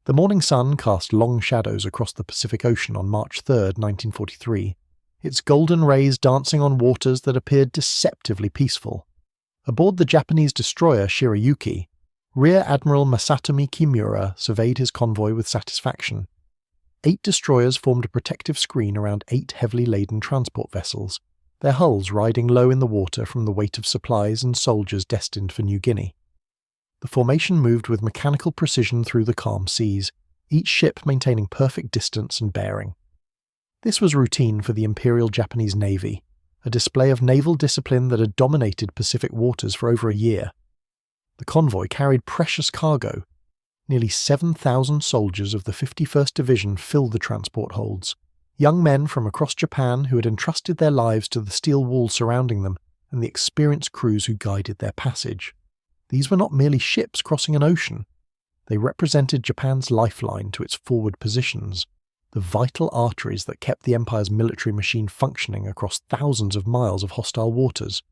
The morning sun cast long shadows across the Pacific Ocean on March 3, 1943, its golden rays dancing on waters that appeared deceptively peaceful. Aboard the Japanese destroyer Shirayuki, Rear Admiral Masatomi Kimura surveyed his convoy with satisfaction. 8 destroyers formed a protective screen around 8 heavily laden transport vessels, their hulls riding low in the water from the weight of supplies and soldiers destined for New Guinea. The formation moved with mechanical precision through the calm seas, each ship maintaining perfect distance and bearing. This was routine for the Imperial Japanese Navy, a display of naval discipline that had dominated Pacific waters for over a year. The convoy carried precious cargo. Nearly 7,000 soldiers of the 51st Division filled the transport holds, young men from across Japan who had entrusted their lives to the steel wall surrounding them and the experienced crews who guided their passage. These were not merely ships crossing an ocean. They represented Japan's lifeline to its forward positions, the vital arteries that kept the Empire's military machine functioning across thousands of miles of hostile waters.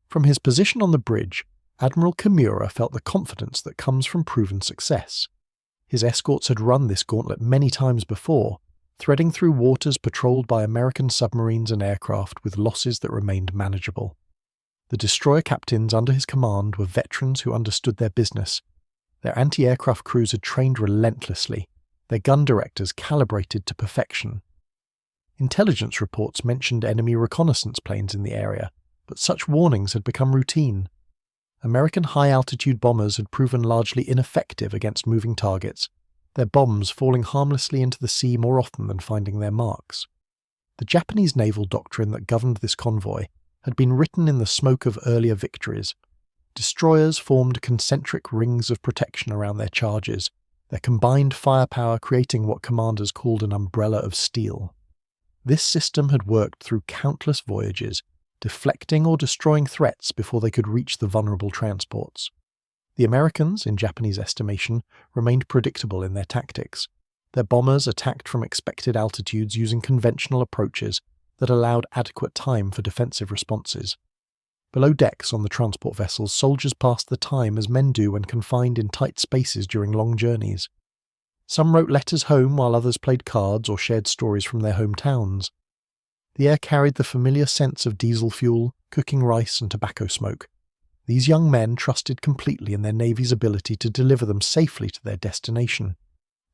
From his position on the bridge, Admiral Kimura felt the confidence that comes from proven success. His escorts had run this gauntlet many times before, threading through waters patrolled by American submarines and aircraft with losses that remained manageable. The destroyer captains under his command were veterans who understood their business. Their anti-aircraft crews had trained relentlessly, their gun directors calibrated to perfection. Intelligence reports mentioned enemy reconnaissance planes in the area, but such warnings had become routine. American high-altitude bombers had proven largely ineffective against moving targets, their bombs falling harmlessly into the sea more often than finding their marks. The Japanese naval doctrine that governed this convoy had been written in the smoke of earlier victories. Destroyers formed concentric rings of protection around their charges, their combined firepower creating what commanders called an umbrella of steel. This system had worked through countless voyages, deflecting or destroying threats before they could reach the vulnerable transports. The Americans, in Japanese estimation, remained predictable in their tactics. Their bombers attacked from expected altitudes using conventional approaches that allowed adequate time for defensive responses. Below decks on the transport vessels, soldiers passed the time as men do when confined in tight spaces during long journeys. Some wrote letters home while others played cards or shared stories from their hometowns. The air carried the familiar scents of diesel fuel, cooking rice and tobacco smoke. These young men trusted completely in their Navy's ability to deliver them safely to their destination.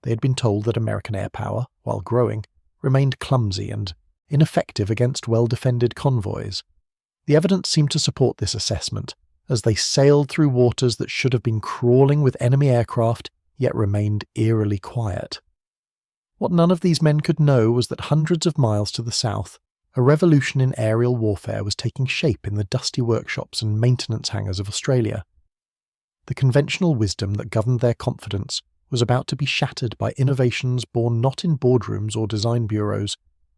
They had been told that American air power, while growing, remained clumsy and ineffective against well-defended convoys. The evidence seemed to support this assessment, as they sailed through waters that should have been crawling with enemy aircraft, yet remained eerily quiet. What none of these men could know was that hundreds of miles to the south, a revolution in aerial warfare was taking shape in the dusty workshops and maintenance hangars of Australia. The conventional wisdom that governed their confidence was about to be shattered by innovations born not in boardrooms or design bureaus,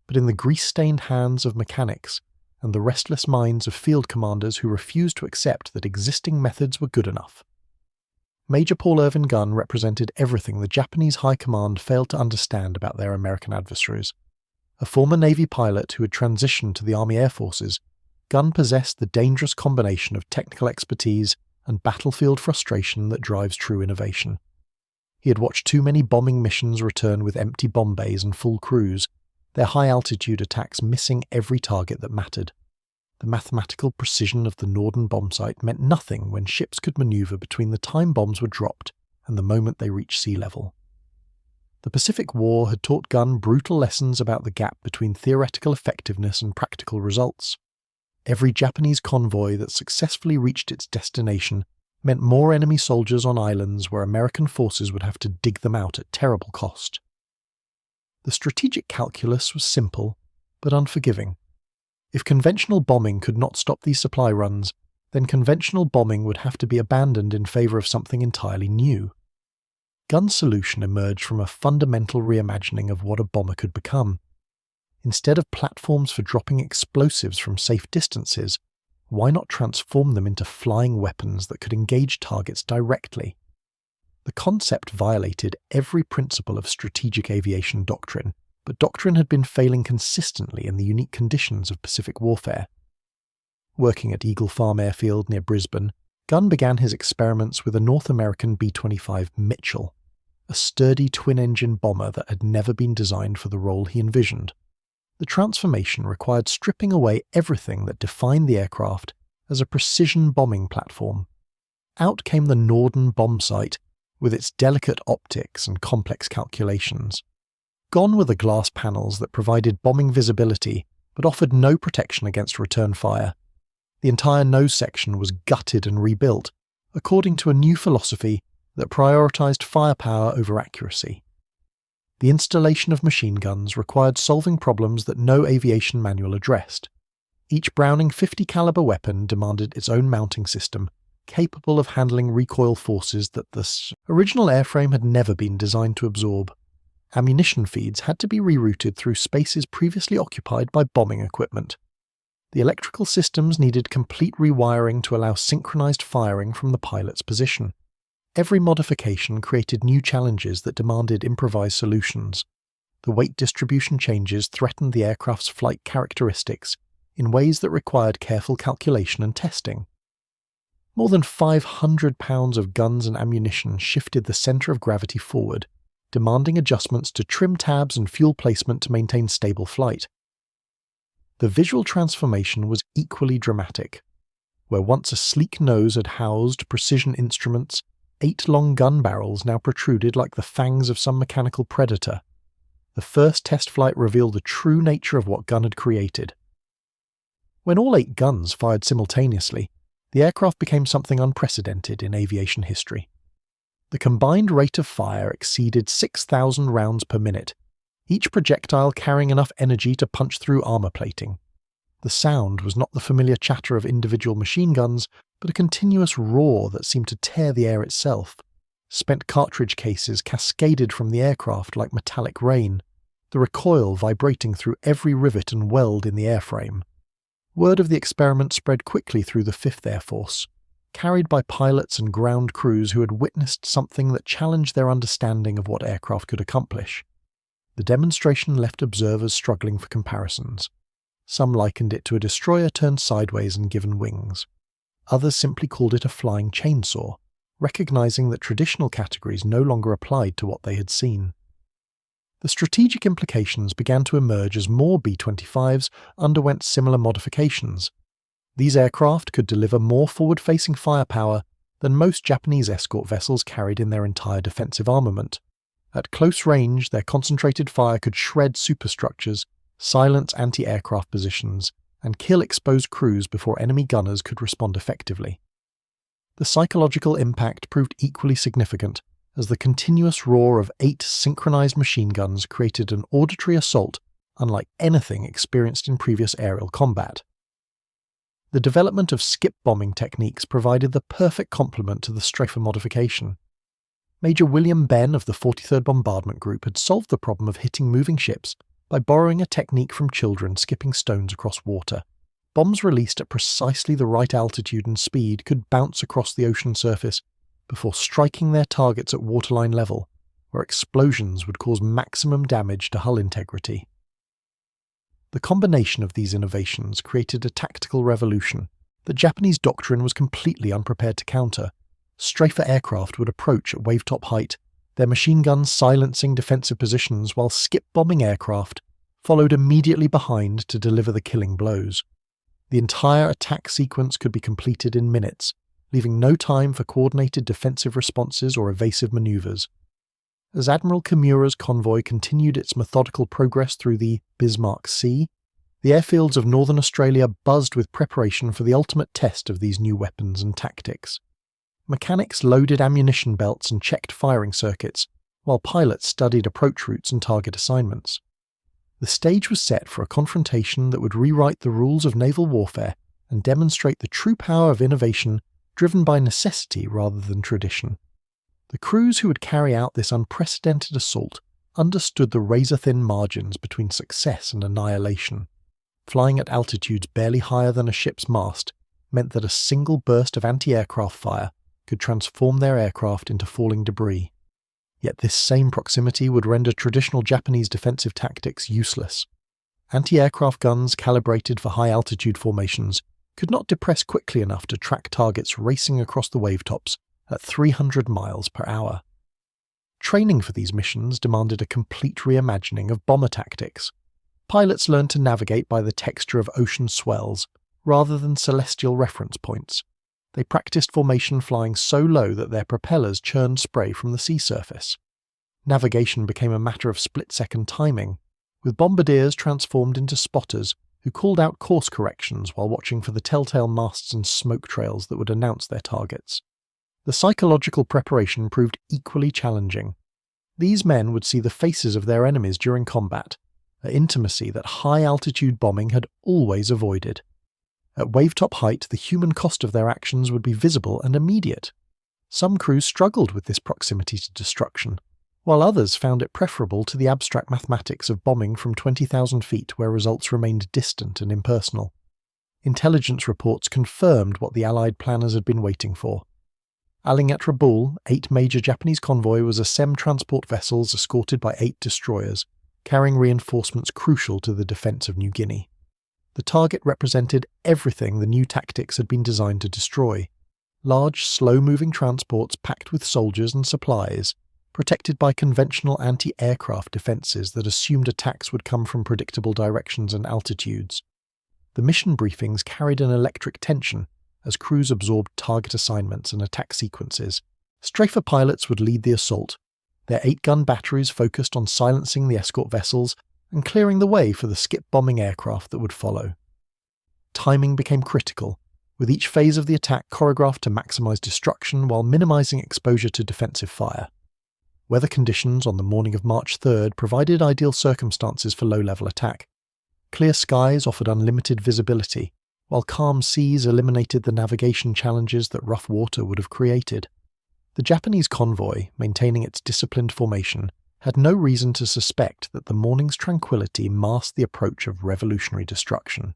but in the grease-stained hands of mechanics and the restless minds of field commanders who refused to accept that existing methods were good enough. Major Paul Irvin Gunn represented everything the Japanese High Command failed to understand about their American adversaries. A former Navy pilot who had transitioned to the Army Air Forces, Gunn possessed the dangerous combination of technical expertise and battlefield frustration that drives true innovation. He had watched too many bombing missions return with empty bomb bays and full crews, their high-altitude attacks missing every target that mattered. The mathematical precision of the Norden bombsight meant nothing when ships could maneuver between the time bombs were dropped and the moment they reached sea level. The Pacific War had taught Gunn brutal lessons about the gap between theoretical effectiveness and practical results. Every Japanese convoy that successfully reached its destination meant more enemy soldiers on islands where American forces would have to dig them out at terrible cost. The strategic calculus was simple, but unforgiving. If conventional bombing could not stop these supply runs, then conventional bombing would have to be abandoned in favour of something entirely new. Gunn's solution emerged from a fundamental reimagining of what a bomber could become. Instead of platforms for dropping explosives from safe distances, why not transform them into flying weapons that could engage targets directly? The concept violated every principle of strategic aviation doctrine, but doctrine had been failing consistently in the unique conditions of Pacific warfare. Working at Eagle Farm Airfield near Brisbane, Gunn began his experiments with a North American B-25 Mitchell, a sturdy twin-engine bomber that had never been designed for the role he envisioned. The transformation required stripping away everything that defined the aircraft as a precision bombing platform. Out came the Norden bombsight, with its delicate optics and complex calculations. Gone were the glass panels that provided bombing visibility but offered no protection against return fire. The entire nose section was gutted and rebuilt, according to a new philosophy that prioritized firepower over accuracy. The installation of machine guns required solving problems that no aviation manual addressed. Each Browning 50 caliber weapon demanded its own mounting system, capable of handling recoil forces that the original airframe had never been designed to absorb. Ammunition feeds had to be rerouted through spaces previously occupied by bombing equipment. The electrical systems needed complete rewiring to allow synchronized firing from the pilot's position. Every modification created new challenges that demanded improvised solutions. The weight distribution changes threatened the aircraft's flight characteristics in ways that required careful calculation and testing. More than 500 pounds of guns and ammunition shifted the center of gravity forward, demanding adjustments to trim tabs and fuel placement to maintain stable flight. The visual transformation was equally dramatic. Where once a sleek nose had housed precision instruments, 8 long gun barrels now protruded like the fangs of some mechanical predator. The first test flight revealed the true nature of what gun had created. When all 8 guns fired simultaneously, the aircraft became something unprecedented in aviation history. The combined rate of fire exceeded 6,000 rounds per minute, each projectile carrying enough energy to punch through armor plating. The sound was not the familiar chatter of individual machine guns, but a continuous roar that seemed to tear the air itself. Spent cartridge cases cascaded from the aircraft like metallic rain, the recoil vibrating through every rivet and weld in the airframe. Word of the experiment spread quickly through the 5th Air Force, carried by pilots and ground crews who had witnessed something that challenged their understanding of what aircraft could accomplish. The demonstration left observers struggling for comparisons. Some likened it to a destroyer turned sideways and given wings. Others simply called it a flying chainsaw, recognizing that traditional categories no longer applied to what they had seen. The strategic implications began to emerge as more B-25s underwent similar modifications. These aircraft could deliver more forward-facing firepower than most Japanese escort vessels carried in their entire defensive armament. At close range, their concentrated fire could shred superstructures, silence anti-aircraft positions, and kill exposed crews before enemy gunners could respond effectively. The psychological impact proved equally significant, as the continuous roar of 8 synchronized machine guns created an auditory assault unlike anything experienced in previous aerial combat. The development of skip bombing techniques provided the perfect complement to the Strafer modification. Major William Benn of the 43rd Bombardment Group had solved the problem of hitting moving ships by borrowing a technique from children skipping stones across water. Bombs released at precisely the right altitude and speed could bounce across the ocean surface before striking their targets at waterline level, where explosions would cause maximum damage to hull integrity. The combination of these innovations created a tactical revolution that Japanese doctrine was completely unprepared to counter. Strafer aircraft would approach at wavetop height, their machine guns silencing defensive positions, while skip-bombing aircraft followed immediately behind to deliver the killing blows. The entire attack sequence could be completed in minutes, leaving no time for coordinated defensive responses or evasive maneuvers. As Admiral Kimura's convoy continued its methodical progress through the Bismarck Sea, the airfields of northern Australia buzzed with preparation for the ultimate test of these new weapons and tactics. Mechanics loaded ammunition belts and checked firing circuits, while pilots studied approach routes and target assignments. The stage was set for a confrontation that would rewrite the rules of naval warfare and demonstrate the true power of innovation driven by necessity rather than tradition. The crews who would carry out this unprecedented assault understood the razor-thin margins between success and annihilation. Flying at altitudes barely higher than a ship's mast meant that a single burst of anti-aircraft fire could transform their aircraft into falling debris. Yet this same proximity would render traditional Japanese defensive tactics useless. Anti-aircraft guns calibrated for high-altitude formations could not depress quickly enough to track targets racing across the wavetops at 300 miles per hour. Training for these missions demanded a complete reimagining of bomber tactics. Pilots learned to navigate by the texture of ocean swells, rather than celestial reference points. They practiced formation flying so low that their propellers churned spray from the sea surface. Navigation became a matter of split-second timing, with bombardiers transformed into spotters who called out course corrections while watching for the telltale masts and smoke trails that would announce their targets. The psychological preparation proved equally challenging. These men would see the faces of their enemies during combat, an intimacy that high-altitude bombing had always avoided. At wavetop height, the human cost of their actions would be visible and immediate. Some crews struggled with this proximity to destruction, while others found it preferable to the abstract mathematics of bombing from 20,000 feet where results remained distant and impersonal. Intelligence reports confirmed what the Allied planners had been waiting for. Ailing at Rabaul, 8 major Japanese convoy was a SEM transport vessels escorted by 8 destroyers, carrying reinforcements crucial to the defence of New Guinea. The target represented everything the new tactics had been designed to destroy. Large, slow-moving transports packed with soldiers and supplies, protected by conventional anti-aircraft defences that assumed attacks would come from predictable directions and altitudes. The mission briefings carried an electric tension as crews absorbed target assignments and attack sequences. Strafer pilots would lead the assault, their 8-gun batteries focused on silencing the escort vessels and clearing the way for the skip-bombing aircraft that would follow. Timing became critical, with each phase of the attack choreographed to maximise destruction while minimising exposure to defensive fire. Weather conditions on the morning of March 3rd provided ideal circumstances for low-level attack. Clear skies offered unlimited visibility, while calm seas eliminated the navigation challenges that rough water would have created. The Japanese convoy, maintaining its disciplined formation, had no reason to suspect that the morning's tranquility masked the approach of revolutionary destruction.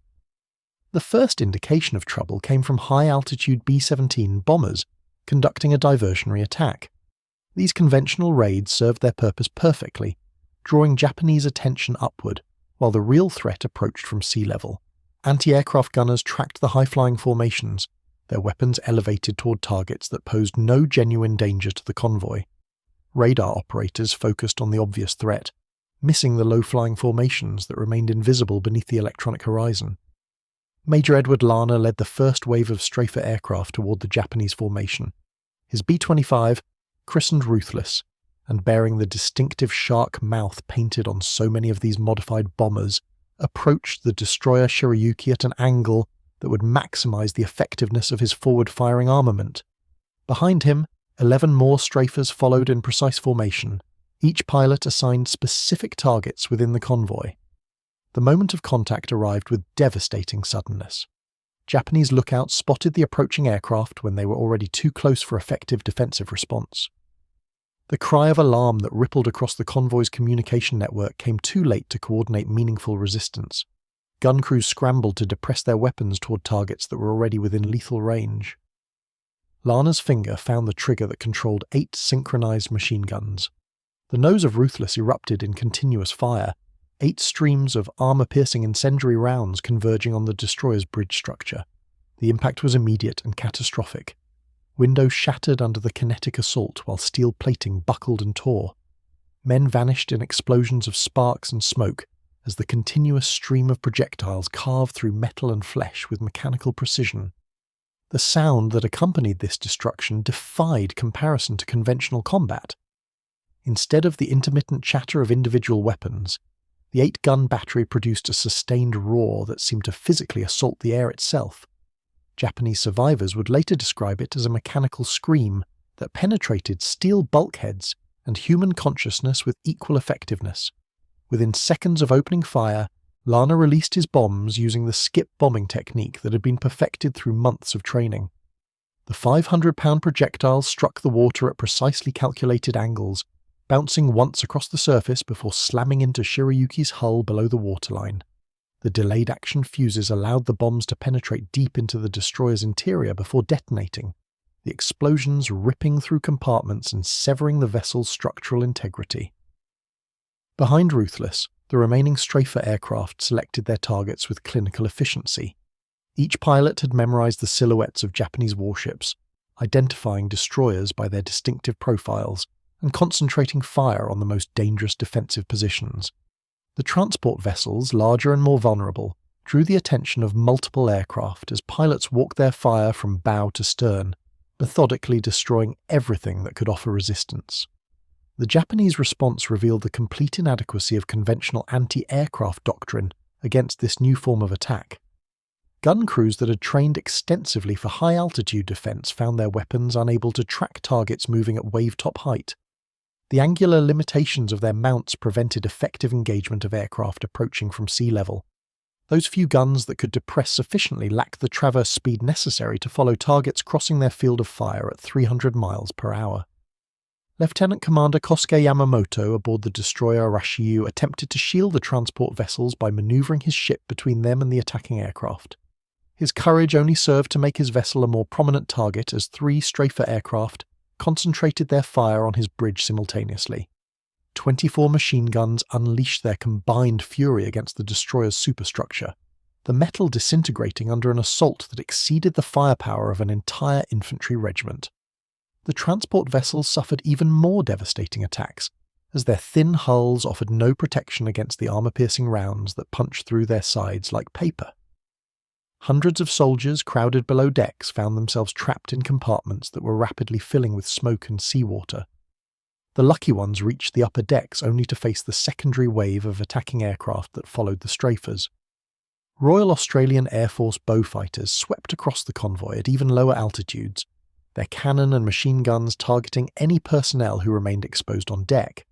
The first indication of trouble came from high-altitude B-17 bombers conducting a diversionary attack. These conventional raids served their purpose perfectly, drawing Japanese attention upward, while the real threat approached from sea level. Anti-aircraft gunners tracked the high-flying formations, their weapons elevated toward targets that posed no genuine danger to the convoy. Radar operators focused on the obvious threat, missing the low-flying formations that remained invisible beneath the electronic horizon. Major Edward Larner led the first wave of Strafer aircraft toward the Japanese formation. His B-25, christened Ruthless, and bearing the distinctive shark mouth painted on so many of these modified bombers, approached the destroyer Shirayuki at an angle that would maximize the effectiveness of his forward-firing armament. Behind him, 11 more strafers followed in precise formation, each pilot assigned specific targets within the convoy. The moment of contact arrived with devastating suddenness. Japanese lookouts spotted the approaching aircraft when they were already too close for effective defensive response. The cry of alarm that rippled across the convoy's communication network came too late to coordinate meaningful resistance. Gun crews scrambled to depress their weapons toward targets that were already within lethal range. Larner's finger found the trigger that controlled 8 synchronized machine guns. The nose of Ruthless erupted in continuous fire, 8 streams of armor-piercing incendiary rounds converging on the destroyer's bridge structure. The impact was immediate and catastrophic. Windows shattered under the kinetic assault while steel plating buckled and tore. Men vanished in explosions of sparks and smoke as the continuous stream of projectiles carved through metal and flesh with mechanical precision. The sound that accompanied this destruction defied comparison to conventional combat. Instead of the intermittent chatter of individual weapons, the 8-gun battery produced a sustained roar that seemed to physically assault the air itself. Japanese survivors would later describe it as a mechanical scream that penetrated steel bulkheads and human consciousness with equal effectiveness. Within seconds of opening fire, Larner released his bombs using the skip bombing technique that had been perfected through months of training. The 500-pound projectiles struck the water at precisely calculated angles, bouncing once across the surface before slamming into Shirayuki's hull below the waterline. The delayed action fuses allowed the bombs to penetrate deep into the destroyer's interior before detonating, the explosions ripping through compartments and severing the vessel's structural integrity. Behind Ruthless, the remaining Strafer aircraft selected their targets with clinical efficiency. Each pilot had memorized the silhouettes of Japanese warships, identifying destroyers by their distinctive profiles and concentrating fire on the most dangerous defensive positions. The transport vessels, larger and more vulnerable, drew the attention of multiple aircraft as pilots walked their fire from bow to stern, methodically destroying everything that could offer resistance. The Japanese response revealed the complete inadequacy of conventional anti-aircraft doctrine against this new form of attack. Gun crews that had trained extensively for high-altitude defense found their weapons unable to track targets moving at wave-top height. The angular limitations of their mounts prevented effective engagement of aircraft approaching from sea level. Those few guns that could depress sufficiently lacked the traverse speed necessary to follow targets crossing their field of fire at 300 miles per hour. Lieutenant Commander Kosuke Yamamoto aboard the destroyer Rashiyu attempted to shield the transport vessels by maneuvering his ship between them and the attacking aircraft. His courage only served to make his vessel a more prominent target as 3 strafer aircraft concentrated their fire on his bridge simultaneously. 24 machine guns unleashed their combined fury against the destroyer's superstructure, the metal disintegrating under an assault that exceeded the firepower of an entire infantry regiment. The transport vessels suffered even more devastating attacks, as their thin hulls offered no protection against the armor-piercing rounds that punched through their sides like paper. Hundreds of soldiers crowded below decks found themselves trapped in compartments that were rapidly filling with smoke and seawater. The lucky ones reached the upper decks only to face the secondary wave of attacking aircraft that followed the strafers. Royal Australian Air Force Beaufighters swept across the convoy at even lower altitudes, their cannon and machine guns targeting any personnel who remained exposed on deck.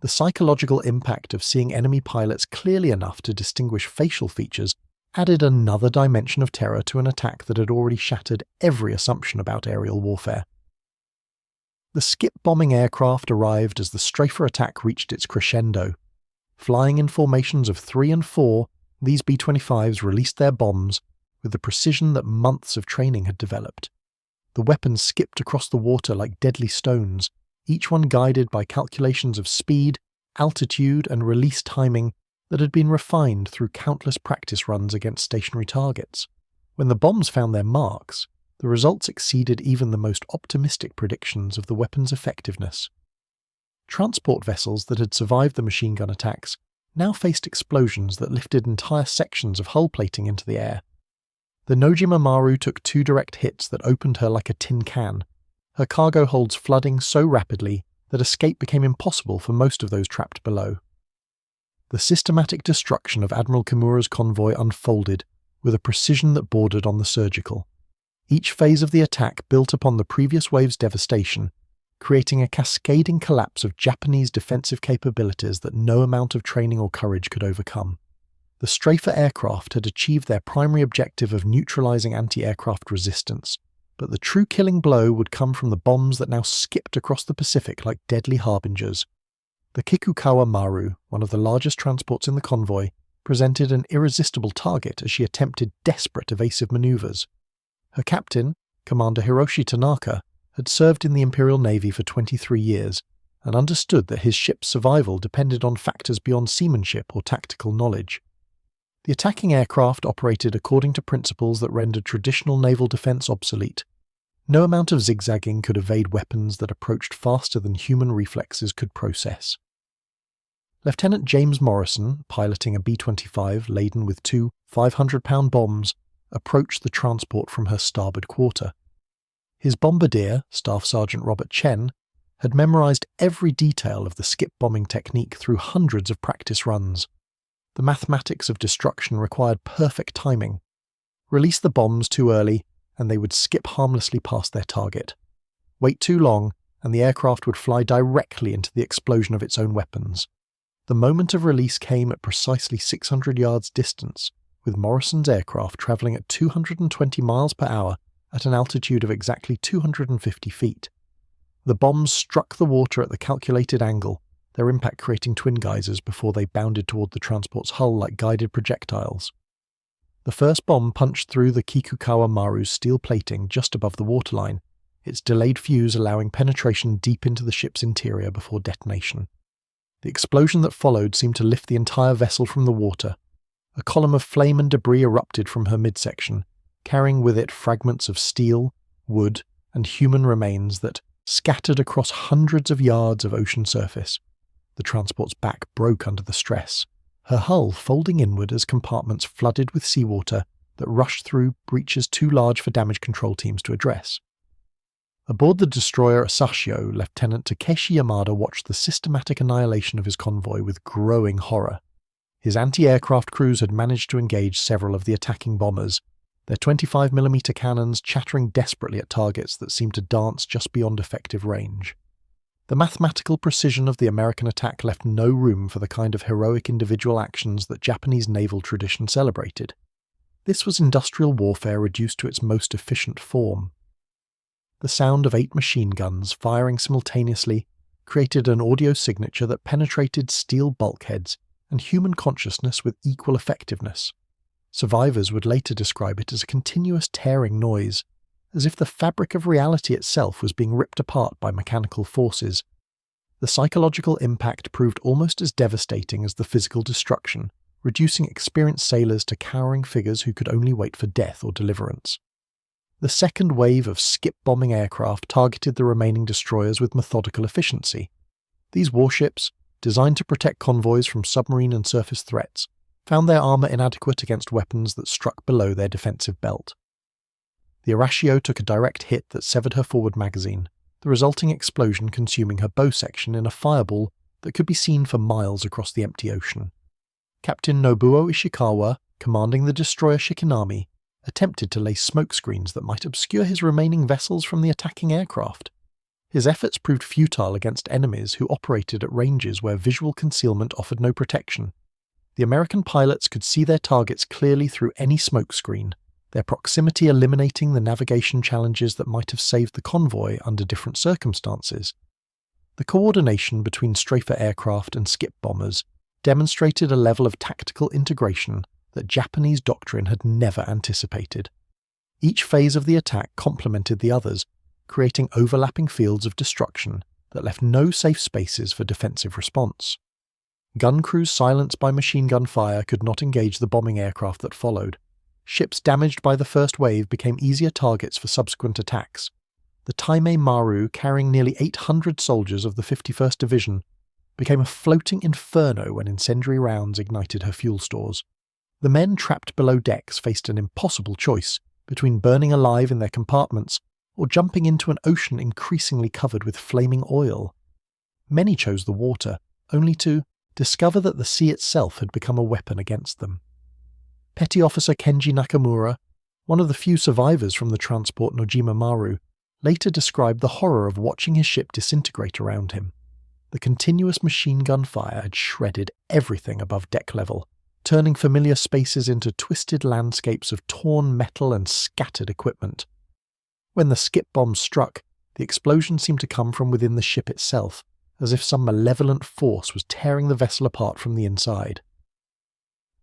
The psychological impact of seeing enemy pilots clearly enough to distinguish facial features added another dimension of terror to an attack that had already shattered every assumption about aerial warfare. The skip-bombing aircraft arrived as the strafer attack reached its crescendo. Flying in formations of 3 and 4, these B-25s released their bombs with the precision that months of training had developed. The weapons skipped across the water like deadly stones, each one guided by calculations of speed, altitude, and release timing that had been refined through countless practice runs against stationary targets. When the bombs found their marks, the results exceeded even the most optimistic predictions of the weapon's effectiveness. Transport vessels that had survived the machine gun attacks now faced explosions that lifted entire sections of hull plating into the air. The Nojima Maru took 2 direct hits that opened her like a tin can, her cargo holds flooding so rapidly that escape became impossible for most of those trapped below. The systematic destruction of Admiral Kimura's convoy unfolded with a precision that bordered on the surgical. Each phase of the attack built upon the previous wave's devastation, creating a cascading collapse of Japanese defensive capabilities that no amount of training or courage could overcome. The strafer aircraft had achieved their primary objective of neutralizing anti-aircraft resistance, but the true killing blow would come from the bombs that now skipped across the Pacific like deadly harbingers. The Kikukawa Maru, one of the largest transports in the convoy, presented an irresistible target as she attempted desperate evasive maneuvers. Her captain, Commander Hiroshi Tanaka, had served in the Imperial Navy for 23 years and understood that his ship's survival depended on factors beyond seamanship or tactical knowledge. The attacking aircraft operated according to principles that rendered traditional naval defense obsolete. No amount of zigzagging could evade weapons that approached faster than human reflexes could process. Lieutenant James Morrison, piloting a B-25 laden with 2 500-pound bombs, approached the transport from her starboard quarter. His bombardier, Staff Sergeant Robert Chen, had memorized every detail of the skip-bombing technique through hundreds of practice runs. The mathematics of destruction required perfect timing. Release the bombs too early, and they would skip harmlessly past their target. Wait too long, and the aircraft would fly directly into the explosion of its own weapons. The moment of release came at precisely 600 yards distance, with Morrison's aircraft travelling at 220 miles per hour at an altitude of exactly 250 feet. The bombs struck the water at the calculated angle, their impact creating twin geysers before they bounded toward the transport's hull like guided projectiles. The first bomb punched through the Kikukawa Maru's steel plating just above the waterline, its delayed fuse allowing penetration deep into the ship's interior before detonation. The explosion that followed seemed to lift the entire vessel from the water. A column of flame and debris erupted from her midsection, carrying with it fragments of steel, wood, and human remains that, scattered across hundreds of yards of ocean surface. The transport's back broke under the stress, her hull folding inward as compartments flooded with seawater that rushed through breaches too large for damage control teams to address. Aboard the destroyer Asashio, Lieutenant Takeshi Yamada watched the systematic annihilation of his convoy with growing horror. His anti-aircraft crews had managed to engage several of the attacking bombers, their 25mm cannons chattering desperately at targets that seemed to dance just beyond effective range. The mathematical precision of the American attack left no room for the kind of heroic individual actions that Japanese naval tradition celebrated. This was industrial warfare reduced to its most efficient form. The sound of 8 machine guns firing simultaneously created an audio signature that penetrated steel bulkheads and human consciousness with equal effectiveness. Survivors would later describe it as a continuous tearing noise, as if the fabric of reality itself was being ripped apart by mechanical forces. The psychological impact proved almost as devastating as the physical destruction, reducing experienced sailors to cowering figures who could only wait for death or deliverance. The second wave of skip-bombing aircraft targeted the remaining destroyers with methodical efficiency. These warships, designed to protect convoys from submarine and surface threats, found their armour inadequate against weapons that struck below their defensive belt. The Arashio took a direct hit that severed her forward magazine, the resulting explosion consuming her bow section in a fireball that could be seen for miles across the empty ocean. Captain Nobuo Ishikawa, commanding the destroyer Shikinami, attempted to lay smoke screens that might obscure his remaining vessels from the attacking aircraft. His efforts proved futile against enemies who operated at ranges where visual concealment offered no protection. The American pilots could see their targets clearly through any smoke screen, their proximity eliminating the navigation challenges that might have saved the convoy under different circumstances. The coordination between strafer aircraft and skip bombers demonstrated a level of tactical integration that Japanese doctrine had never anticipated. Each phase of the attack complemented the others, creating overlapping fields of destruction that left no safe spaces for defensive response. Gun crews silenced by machine gun fire could not engage the bombing aircraft that followed. Ships damaged by the first wave became easier targets for subsequent attacks. The Taimei Maru, carrying nearly 800 soldiers of the 51st Division, became a floating inferno when incendiary rounds ignited her fuel stores. The men trapped below decks faced an impossible choice between burning alive in their compartments or jumping into an ocean increasingly covered with flaming oil. Many chose the water, only to discover that the sea itself had become a weapon against them. Petty Officer Kenji Nakamura, one of the few survivors from the transport Nojima Maru, later described the horror of watching his ship disintegrate around him. The continuous machine gun fire had shredded everything above deck level, turning familiar spaces into twisted landscapes of torn metal and scattered equipment. When the skip bombs struck, the explosion seemed to come from within the ship itself, as if some malevolent force was tearing the vessel apart from the inside.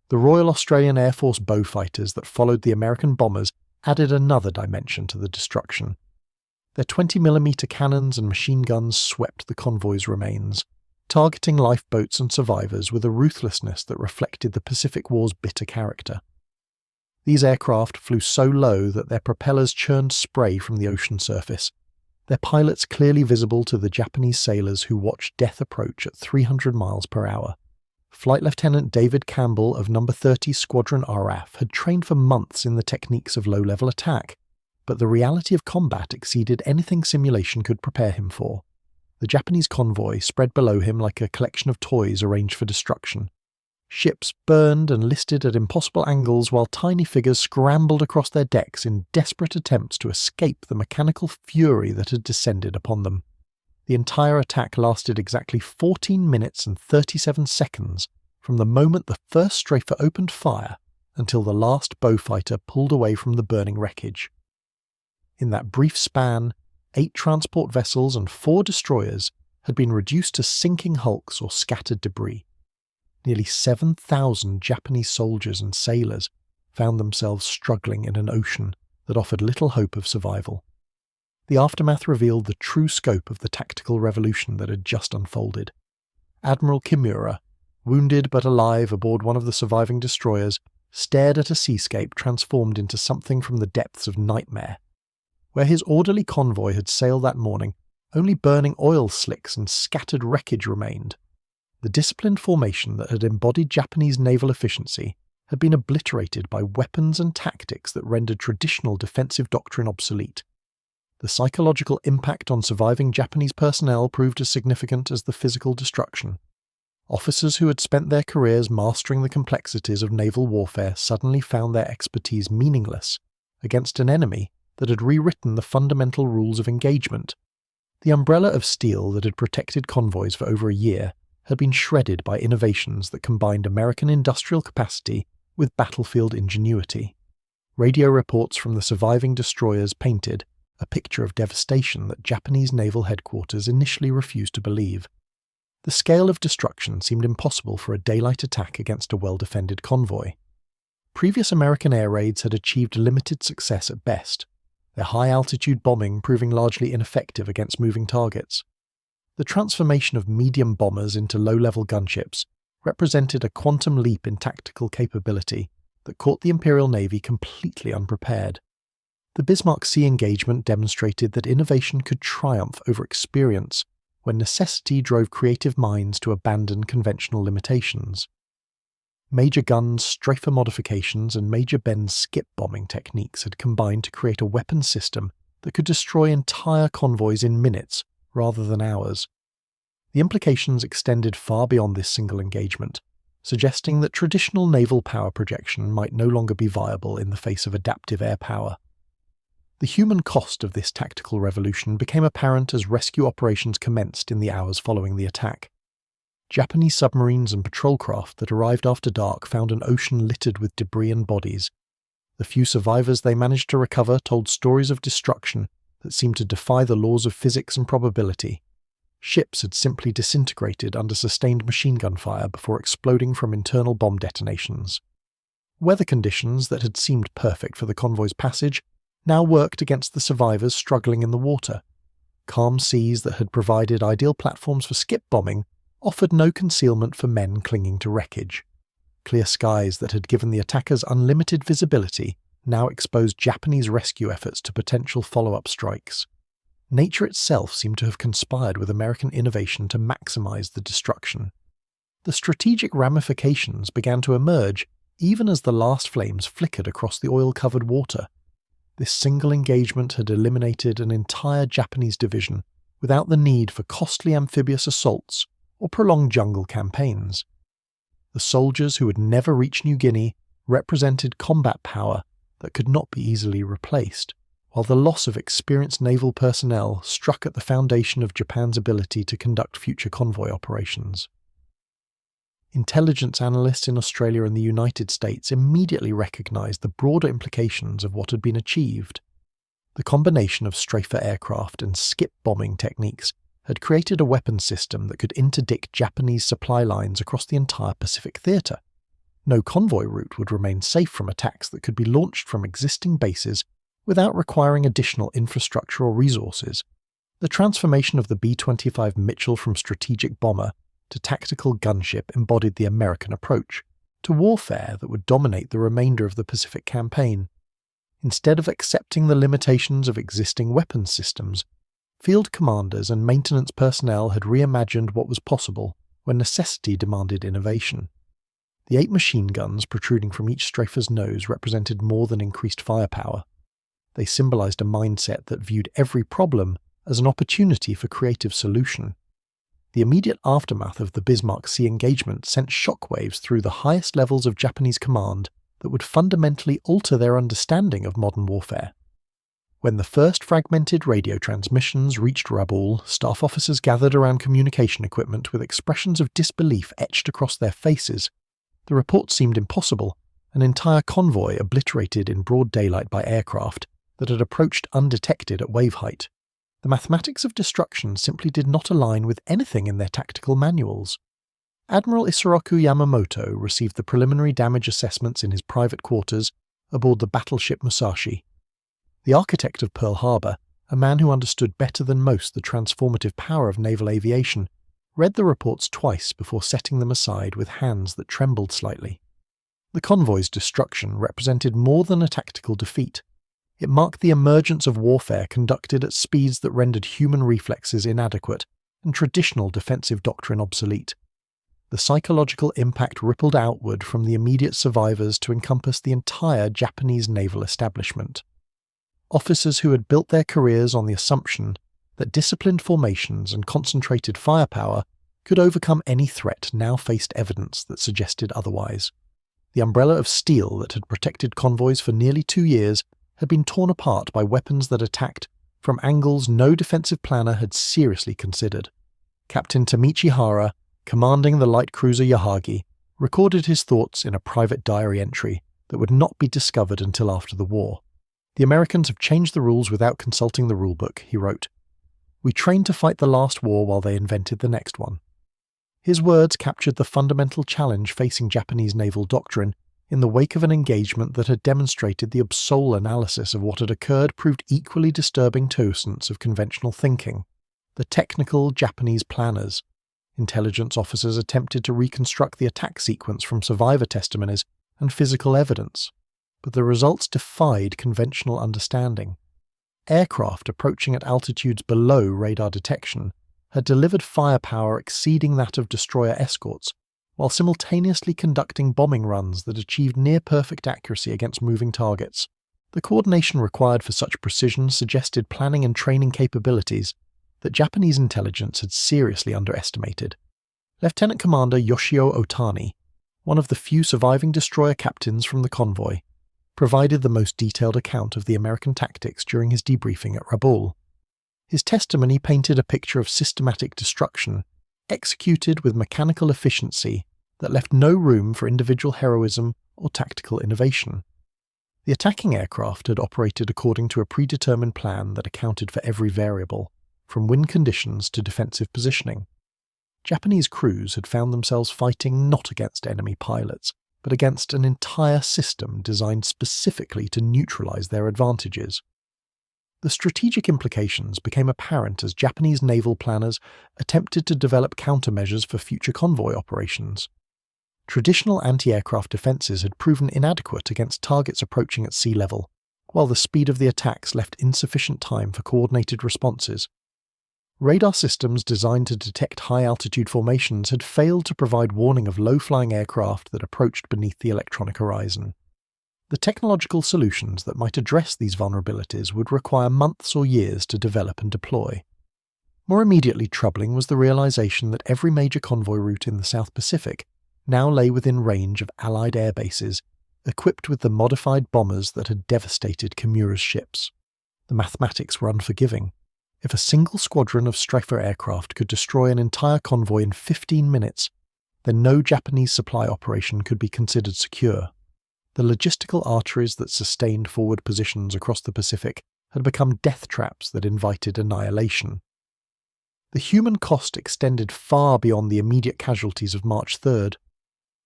The Royal Australian Air Force bow fighters that followed the American bombers added another dimension to the destruction. Their 20mm cannons and machine guns swept the convoy's remains, targeting lifeboats and survivors with a ruthlessness that reflected the Pacific War's bitter character. These aircraft flew so low that their propellers churned spray from the ocean surface, their pilots clearly visible to the Japanese sailors who watched death approach at 300 miles per hour. Flight Lieutenant David Campbell of No. 30 Squadron RAF had trained for months in the techniques of low-level attack, but the reality of combat exceeded anything simulation could prepare him for. The Japanese convoy spread below him like a collection of toys arranged for destruction. Ships burned and listed at impossible angles while tiny figures scrambled across their decks in desperate attempts to escape the mechanical fury that had descended upon them. The entire attack lasted exactly 14 minutes and 37 seconds from the moment the first strafer opened fire until the last bowfighter pulled away from the burning wreckage. In that brief span, 8 transport vessels and 4 destroyers had been reduced to sinking hulks or scattered debris. Nearly 7,000 Japanese soldiers and sailors found themselves struggling in an ocean that offered little hope of survival. The aftermath revealed the true scope of the tactical revolution that had just unfolded. Admiral Kimura, wounded but alive aboard one of the surviving destroyers, stared at a seascape transformed into something from the depths of nightmare. Where his orderly convoy had sailed that morning, Only burning oil slicks and scattered wreckage remained. The disciplined formation that had embodied Japanese naval efficiency had been obliterated by weapons and tactics that rendered traditional defensive doctrine obsolete. The psychological impact on surviving Japanese personnel proved as significant as the physical destruction. Officers who had spent their careers mastering the complexities of naval warfare suddenly found their expertise meaningless against an enemy that had rewritten the fundamental rules of engagement. The umbrella of steel that had protected convoys for over a year had been shredded by innovations that combined American industrial capacity with battlefield ingenuity. Radio reports from the surviving destroyers painted a picture of devastation that Japanese naval headquarters initially refused to believe. The scale of destruction seemed impossible for a daylight attack against a well-defended convoy. Previous American air raids had achieved limited success at best, their high-altitude bombing proving largely ineffective against moving targets. The transformation of medium bombers into low-level gunships represented a quantum leap in tactical capability that caught the Imperial Navy completely unprepared. The Bismarck Sea engagement demonstrated that innovation could triumph over experience when necessity drove creative minds to abandon conventional limitations. Major Gunn's strafer modifications and Major Ben's skip bombing techniques had combined to create a weapon system that could destroy entire convoys in minutes rather than hours. The implications extended far beyond this single engagement, suggesting that traditional naval power projection might no longer be viable in the face of adaptive air power. The human cost of this tactical revolution became apparent as rescue operations commenced in the hours following the attack. Japanese submarines and patrol craft that arrived after dark found an ocean littered with debris and bodies. The few survivors they managed to recover told stories of destruction that seemed to defy the laws of physics and probability. Ships had simply disintegrated under sustained machine gun fire before exploding from internal bomb detonations. Weather conditions that had seemed perfect for the convoy's passage now worked against the survivors struggling in the water. Calm seas that had provided ideal platforms for skip bombing offered no concealment for men clinging to wreckage. Clear skies that had given the attackers unlimited visibility now exposed Japanese rescue efforts to potential follow-up strikes. Nature itself seemed to have conspired with American innovation to maximize the destruction. The strategic ramifications began to emerge even as the last flames flickered across the oil-covered water. This single engagement had eliminated an entire Japanese division without the need for costly amphibious assaults or prolonged jungle campaigns. The soldiers who had never reached New Guinea represented combat power that could not be easily replaced, while the loss of experienced naval personnel struck at the foundation of Japan's ability to conduct future convoy operations. Intelligence analysts in Australia and the United States immediately recognized the broader implications of what had been achieved. The combination of strafer aircraft and skip bombing techniques had created a weapons system that could interdict Japanese supply lines across the entire Pacific theatre. No convoy route would remain safe from attacks that could be launched from existing bases without requiring additional infrastructure or resources. The transformation of the B-25 Mitchell from strategic bomber to tactical gunship embodied the American approach to warfare that would dominate the remainder of the Pacific campaign. Instead of accepting the limitations of existing weapons systems, field commanders and maintenance personnel had reimagined what was possible when necessity demanded innovation. The 8 machine guns protruding from each strafer's nose represented more than increased firepower. They symbolized a mindset that viewed every problem as an opportunity for creative solution. The immediate aftermath of the Bismarck Sea engagement sent shockwaves through the highest levels of Japanese command that would fundamentally alter their understanding of modern warfare. When the first fragmented radio transmissions reached Rabaul, staff officers gathered around communication equipment with expressions of disbelief etched across their faces. The report seemed impossible, an entire convoy obliterated in broad daylight by aircraft that had approached undetected at wave height. The mathematics of destruction simply did not align with anything in their tactical manuals. Admiral Isoroku Yamamoto received the preliminary damage assessments in his private quarters aboard the battleship Musashi. The architect of Pearl Harbor, a man who understood better than most the transformative power of naval aviation, read the reports twice before setting them aside with hands that trembled slightly. The convoy's destruction represented more than a tactical defeat. It marked the emergence of warfare conducted at speeds that rendered human reflexes inadequate and traditional defensive doctrine obsolete. The psychological impact rippled outward from the immediate survivors to encompass the entire Japanese naval establishment. Officers who had built their careers on the assumption that disciplined formations and concentrated firepower could overcome any threat now faced evidence that suggested otherwise. The umbrella of steel that had protected convoys for nearly 2 years had been torn apart by weapons that attacked from angles no defensive planner had seriously considered. Captain Tamichi Hara, commanding the light cruiser Yahagi, recorded his thoughts in a private diary entry that would not be discovered until after the war. "The Americans have changed the rules without consulting the rulebook," he wrote. "We trained to fight the last war while they invented the next one." His words captured the fundamental challenge facing Japanese naval doctrine in the wake of an engagement that had demonstrated the absolute analysis of what had occurred proved equally disturbing to essence of conventional thinking. The technical Japanese planners, intelligence officers attempted to reconstruct the attack sequence from survivor testimonies and physical evidence, but the results defied conventional understanding. Aircraft approaching at altitudes below radar detection had delivered firepower exceeding that of destroyer escorts, while simultaneously conducting bombing runs that achieved near-perfect accuracy against moving targets. The coordination required for such precision suggested planning and training capabilities that Japanese intelligence had seriously underestimated. Lieutenant Commander Yoshio Otani, one of the few surviving destroyer captains from the convoy, provided the most detailed account of the American tactics during his debriefing at Rabaul. His testimony painted a picture of systematic destruction, executed with mechanical efficiency that left no room for individual heroism or tactical innovation. The attacking aircraft had operated according to a predetermined plan that accounted for every variable, from wind conditions to defensive positioning. Japanese crews had found themselves fighting not against enemy pilots, but against an entire system designed specifically to neutralize their advantages. The strategic implications became apparent as Japanese naval planners attempted to develop countermeasures for future convoy operations. Traditional anti-aircraft defences had proven inadequate against targets approaching at sea level, while the speed of the attacks left insufficient time for coordinated responses. Radar systems designed to detect high-altitude formations had failed to provide warning of low-flying aircraft that approached beneath the electronic horizon. The technological solutions that might address these vulnerabilities would require months or years to develop and deploy. More immediately troubling was the realization that every major convoy route in the South Pacific now lay within range of Allied air bases, equipped with the modified bombers that had devastated Kimura's ships. The mathematics were unforgiving. If a single squadron of Stryker aircraft could destroy an entire convoy in 15 minutes, then no Japanese supply operation could be considered secure. The logistical arteries that sustained forward positions across the Pacific had become death traps that invited annihilation. The human cost extended far beyond the immediate casualties of March 3rd.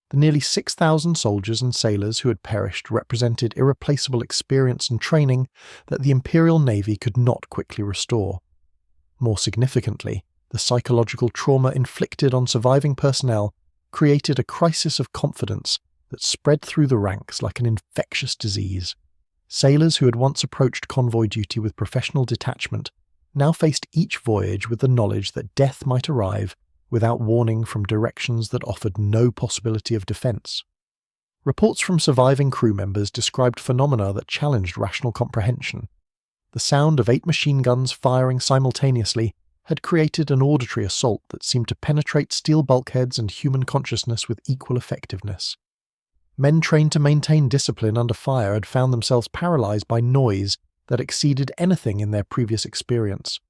The nearly 6,000 soldiers and sailors who had perished represented irreplaceable experience and training that the Imperial Navy could not quickly restore. More significantly, the psychological trauma inflicted on surviving personnel created a crisis of confidence that spread through the ranks like an infectious disease. Sailors who had once approached convoy duty with professional detachment now faced each voyage with the knowledge that death might arrive without warning from directions that offered no possibility of defense. Reports from surviving crew members described phenomena that challenged rational comprehension. The sound of 8 machine guns firing simultaneously had created an auditory assault that seemed to penetrate steel bulkheads and human consciousness with equal effectiveness. Men trained to maintain discipline under fire had found themselves paralyzed by noise that exceeded anything in their previous experience.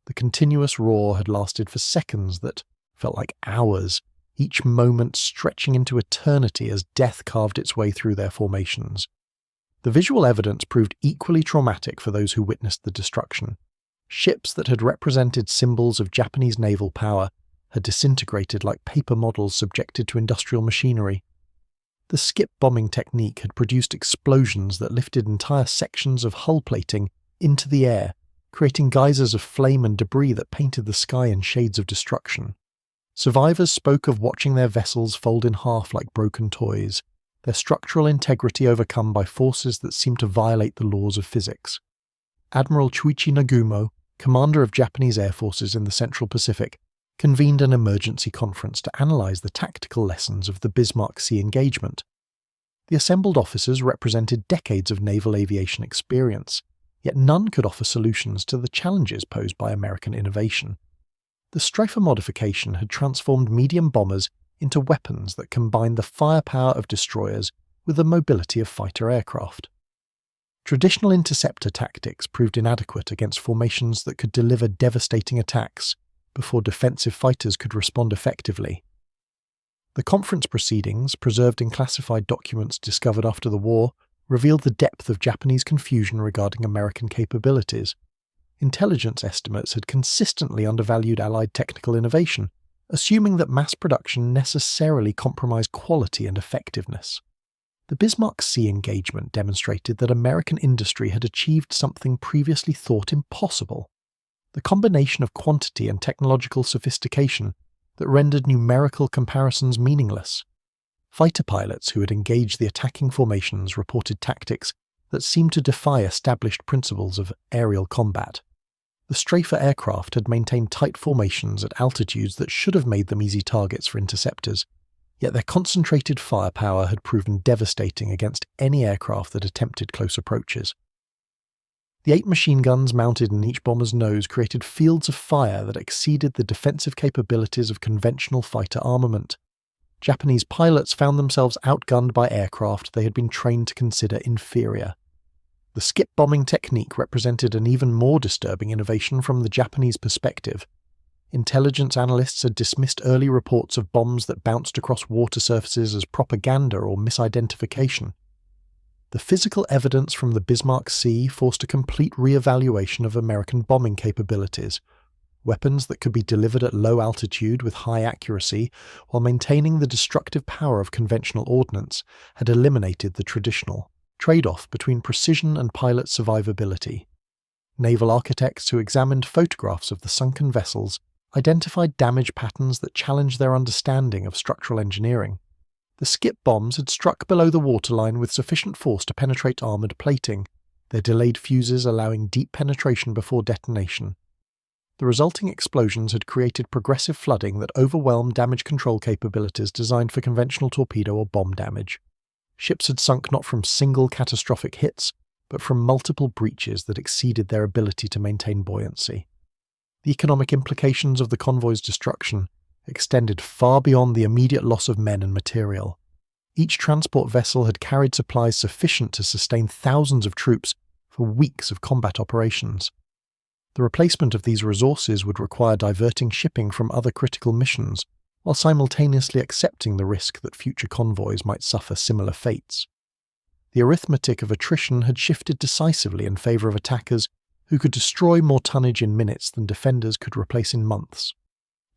The continuous roar had lasted for seconds that felt like hours, each moment stretching into eternity as death carved its way through their formations. The visual evidence proved equally traumatic for those who witnessed the destruction. Ships that had represented symbols of Japanese naval power had disintegrated like paper models subjected to industrial machinery. The skip bombing technique had produced explosions that lifted entire sections of hull plating into the air, creating geysers of flame and debris that painted the sky in shades of destruction. Survivors spoke of watching their vessels fold in half like broken toys, their structural integrity overcome by forces that seem to violate the laws of physics. Admiral Chuichi Nagumo, commander of Japanese air forces in the Central Pacific, convened an emergency conference to analyze the tactical lessons of the Bismarck Sea engagement. The assembled officers represented decades of naval aviation experience, yet none could offer solutions to the challenges posed by American innovation. The Streifer modification had transformed medium bombers into weapons that combined the firepower of destroyers with the mobility of fighter aircraft. Traditional interceptor tactics proved inadequate against formations that could deliver devastating attacks before defensive fighters could respond effectively. The conference proceedings, preserved in classified documents discovered after the war, revealed the depth of Japanese confusion regarding American capabilities. Intelligence estimates had consistently undervalued Allied technical innovation, assuming that mass production necessarily compromised quality and effectiveness. The Bismarck Sea engagement demonstrated that American industry had achieved something previously thought impossible: the combination of quantity and technological sophistication that rendered numerical comparisons meaningless. Fighter pilots who had engaged the attacking formations reported tactics that seemed to defy established principles of aerial combat. The Streifer aircraft had maintained tight formations at altitudes that should have made them easy targets for interceptors, yet their concentrated firepower had proven devastating against any aircraft that attempted close approaches. The 8 machine guns mounted in each bomber's nose created fields of fire that exceeded the defensive capabilities of conventional fighter armament. Japanese pilots found themselves outgunned by aircraft they had been trained to consider inferior. The skip bombing technique represented an even more disturbing innovation from the Japanese perspective. Intelligence analysts had dismissed early reports of bombs that bounced across water surfaces as propaganda or misidentification. The physical evidence from the Bismarck Sea forced a complete re-evaluation of American bombing capabilities. Weapons that could be delivered at low altitude with high accuracy while maintaining the destructive power of conventional ordnance had eliminated the traditional trade-off between precision and pilot survivability. Naval architects who examined photographs of the sunken vessels identified damage patterns that challenged their understanding of structural engineering. The skip bombs had struck below the waterline with sufficient force to penetrate armoured plating, their delayed fuses allowing deep penetration before detonation. The resulting explosions had created progressive flooding that overwhelmed damage control capabilities designed for conventional torpedo or bomb damage. Ships had sunk not from single catastrophic hits, but from multiple breaches that exceeded their ability to maintain buoyancy. The economic implications of the convoy's destruction extended far beyond the immediate loss of men and material. Each transport vessel had carried supplies sufficient to sustain thousands of troops for weeks of combat operations. The replacement of these resources would require diverting shipping from other critical missions, while simultaneously accepting the risk that future convoys might suffer similar fates. The arithmetic of attrition had shifted decisively in favour of attackers who could destroy more tonnage in minutes than defenders could replace in months.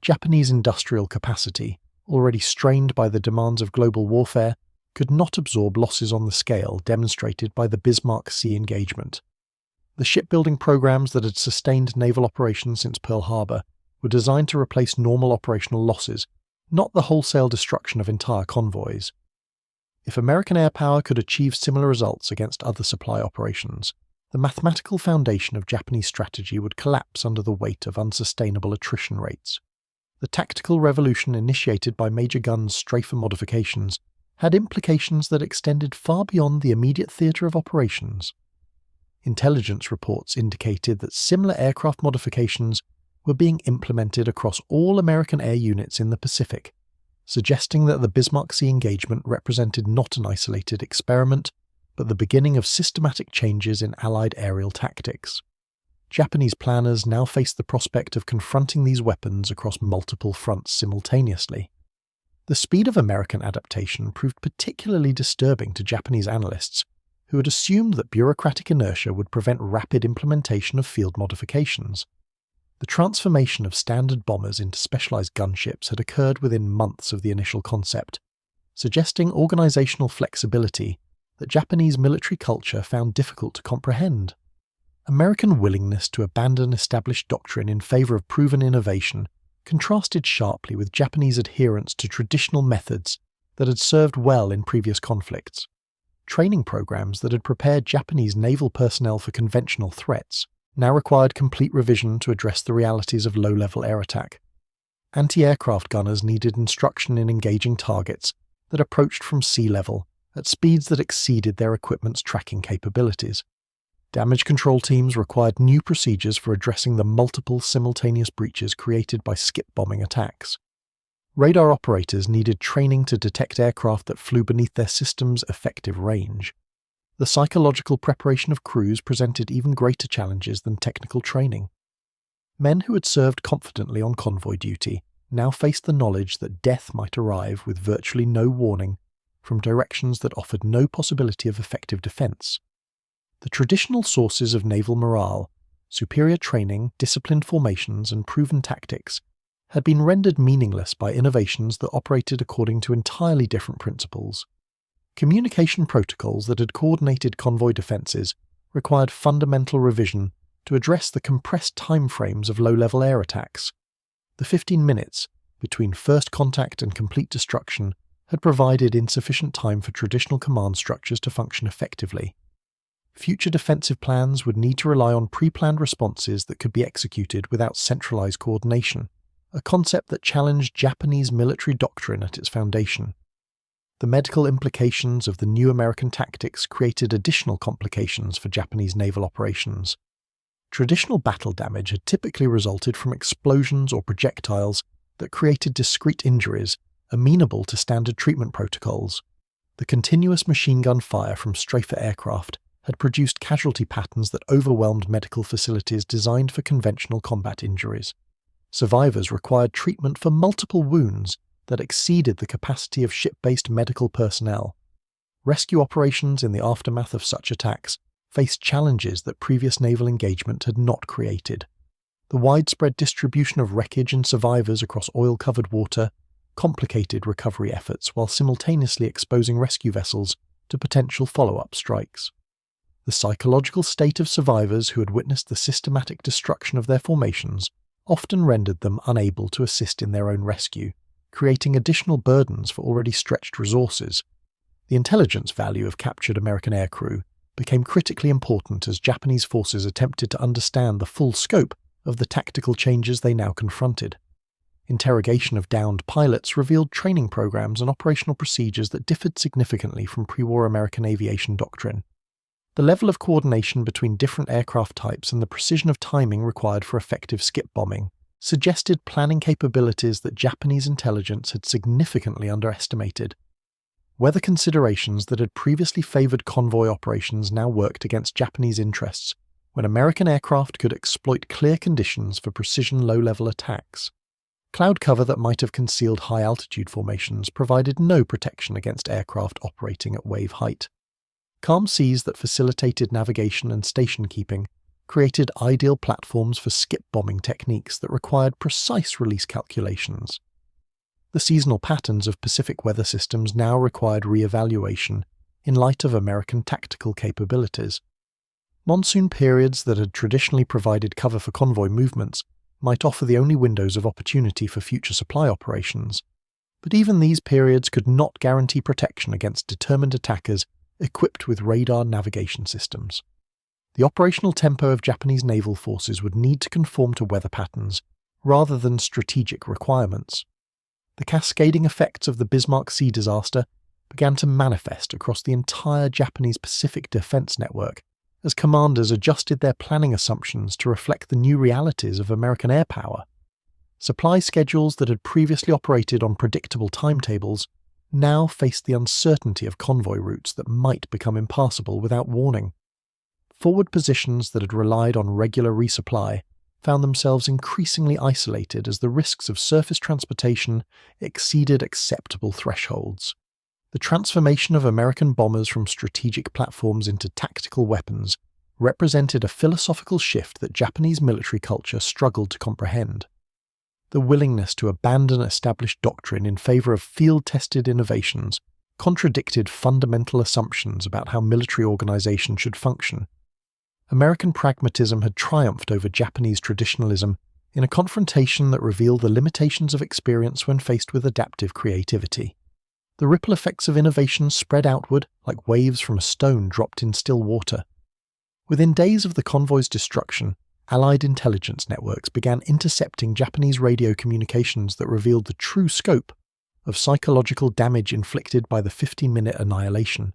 Japanese industrial capacity, already strained by the demands of global warfare, could not absorb losses on the scale demonstrated by the Bismarck Sea engagement. The shipbuilding programs that had sustained naval operations since Pearl Harbor were designed to replace normal operational losses, not the wholesale destruction of entire convoys. If American air power could achieve similar results against other supply operations, the mathematical foundation of Japanese strategy would collapse under the weight of unsustainable attrition rates. The tactical revolution initiated by Major Gunn's Streifer modifications had implications that extended far beyond the immediate theatre of operations. Intelligence reports indicated that similar aircraft modifications were being implemented across all American air units in the Pacific, suggesting that the Bismarck Sea engagement represented not an isolated experiment, but the beginning of systematic changes in Allied aerial tactics. Japanese planners now faced the prospect of confronting these weapons across multiple fronts simultaneously. The speed of American adaptation proved particularly disturbing to Japanese analysts, who had assumed that bureaucratic inertia would prevent rapid implementation of field modifications. The transformation of standard bombers into specialized gunships had occurred within months of the initial concept, suggesting organizational flexibility that Japanese military culture found difficult to comprehend. American willingness to abandon established doctrine in favor of proven innovation contrasted sharply with Japanese adherence to traditional methods that had served well in previous conflicts, training programs that had prepared Japanese naval personnel for conventional threats now required complete revision to address the realities of low-level air attack. Anti-aircraft gunners needed instruction in engaging targets that approached from sea level at speeds that exceeded their equipment's tracking capabilities. Damage control teams required new procedures for addressing the multiple simultaneous breaches created by skip-bombing attacks. Radar operators needed training to detect aircraft that flew beneath their system's effective range. The psychological preparation of crews presented even greater challenges than technical training. Men who had served confidently on convoy duty now faced the knowledge that death might arrive with virtually no warning from directions that offered no possibility of effective defense. The traditional sources of naval morale, superior training, disciplined formations, and proven tactics, had been rendered meaningless by innovations that operated according to entirely different principles. Communication protocols that had coordinated convoy defences required fundamental revision to address the compressed timeframes of low-level air attacks. The 15 minutes between first contact and complete destruction had provided insufficient time for traditional command structures to function effectively. Future defensive plans would need to rely on pre-planned responses that could be executed without centralized coordination, a concept that challenged Japanese military doctrine at its foundation. The medical implications of the new American tactics created additional complications for Japanese naval operations. Traditional battle damage had typically resulted from explosions or projectiles that created discrete injuries amenable to standard treatment protocols. The continuous machine gun fire from Strafer aircraft had produced casualty patterns that overwhelmed medical facilities designed for conventional combat injuries. Survivors required treatment for multiple wounds that exceeded the capacity of ship-based medical personnel. Rescue operations in the aftermath of such attacks faced challenges that previous naval engagement had not created. The widespread distribution of wreckage and survivors across oil-covered water complicated recovery efforts while simultaneously exposing rescue vessels to potential follow-up strikes. The psychological state of survivors who had witnessed the systematic destruction of their formations often rendered them unable to assist in their own rescue, creating additional burdens for already stretched resources. The intelligence value of captured American aircrew became critically important as Japanese forces attempted to understand the full scope of the tactical changes they now confronted. Interrogation of downed pilots revealed training programs and operational procedures that differed significantly from pre-war American aviation doctrine. The level of coordination between different aircraft types and the precision of timing required for effective skip bombing suggested planning capabilities that Japanese intelligence had significantly underestimated. Weather considerations that had previously favoured convoy operations now worked against Japanese interests when American aircraft could exploit clear conditions for precision low-level attacks. Cloud cover that might have concealed high-altitude formations provided no protection against aircraft operating at wave height. Calm seas that facilitated navigation and station keeping created ideal platforms for skip bombing techniques that required precise release calculations. The seasonal patterns of Pacific weather systems now required re-evaluation in light of American tactical capabilities. Monsoon periods that had traditionally provided cover for convoy movements might offer the only windows of opportunity for future supply operations, but even these periods could not guarantee protection against determined attackers equipped with radar navigation systems. The operational tempo of Japanese naval forces would need to conform to weather patterns rather than strategic requirements. The cascading effects of the Bismarck Sea disaster began to manifest across the entire Japanese Pacific defense network as commanders adjusted their planning assumptions to reflect the new realities of American air power. Supply schedules that had previously operated on predictable timetables now faced the uncertainty of convoy routes that might become impassable without warning. Forward positions that had relied on regular resupply found themselves increasingly isolated as the risks of surface transportation exceeded acceptable thresholds. The transformation of American bombers from strategic platforms into tactical weapons represented a philosophical shift that Japanese military culture struggled to comprehend. The willingness to abandon established doctrine in favor of field-tested innovations contradicted fundamental assumptions about how military organization should function. American pragmatism had triumphed over Japanese traditionalism in a confrontation that revealed the limitations of experience when faced with adaptive creativity. The ripple effects of innovation spread outward like waves from a stone dropped in still water. Within days of the convoy's destruction, Allied intelligence networks began intercepting Japanese radio communications that revealed the true scope of psychological damage inflicted by the 15-minute annihilation.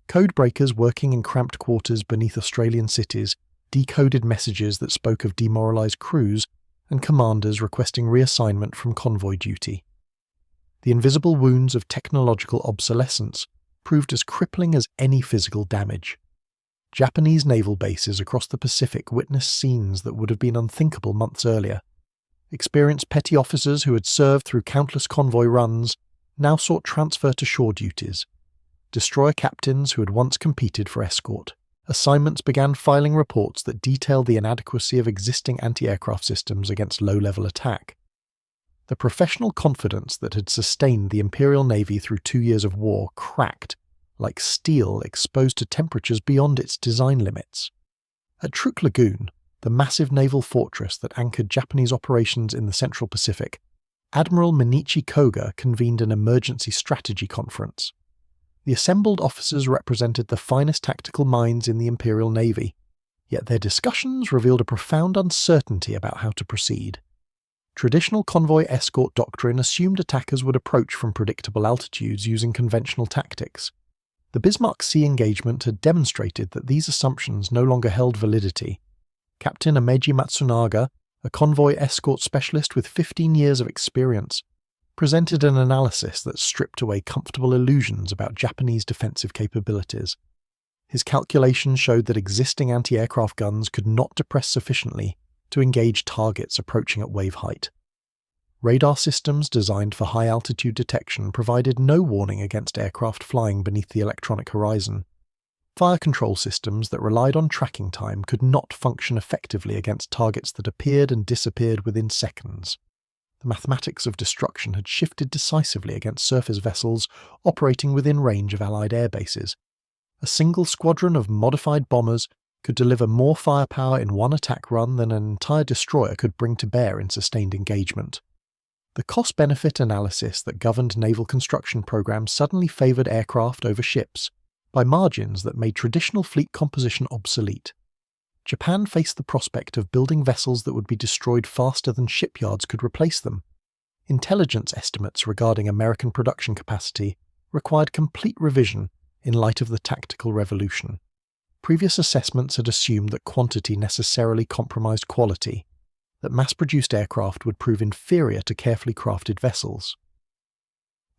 Codebreakers working in cramped quarters beneath Australian cities decoded messages that spoke of demoralised crews and commanders requesting reassignment from convoy duty. The invisible wounds of technological obsolescence proved as crippling as any physical damage. Japanese naval bases across the Pacific witnessed scenes that would have been unthinkable months earlier. Experienced petty officers who had served through countless convoy runs now sought transfer to shore duties. Destroyer captains who had once competed for escort. Assignments began filing reports that detailed the inadequacy of existing anti-aircraft systems against low-level attack. The professional confidence that had sustained the Imperial Navy through 2 years of war cracked, like steel exposed to temperatures beyond its design limits. At Truk Lagoon, the massive naval fortress that anchored Japanese operations in the Central Pacific, Admiral Minichi Koga convened an emergency strategy conference. The assembled officers represented the finest tactical minds in the Imperial Navy, yet their discussions revealed a profound uncertainty about how to proceed. Traditional convoy escort doctrine assumed attackers would approach from predictable altitudes using conventional tactics. The Bismarck Sea engagement had demonstrated that these assumptions no longer held validity. Captain Ameji Matsunaga, a convoy escort specialist with 15 years of experience, presented an analysis that stripped away comfortable illusions about Japanese defensive capabilities. His calculations showed that existing anti-aircraft guns could not depress sufficiently to engage targets approaching at wave height. Radar systems designed for high-altitude detection provided no warning against aircraft flying beneath the electronic horizon. Fire control systems that relied on tracking time could not function effectively against targets that appeared and disappeared within seconds. The mathematics of destruction had shifted decisively against surface vessels operating within range of Allied air bases. A single squadron of modified bombers could deliver more firepower in one attack run than an entire destroyer could bring to bear in sustained engagement. The cost-benefit analysis that governed naval construction programs suddenly favoured aircraft over ships, by margins that made traditional fleet composition obsolete. Japan faced the prospect of building vessels that would be destroyed faster than shipyards could replace them. Intelligence estimates regarding American production capacity required complete revision in light of the tactical revolution. Previous assessments had assumed that quantity necessarily compromised quality, that mass-produced aircraft would prove inferior to carefully crafted vessels.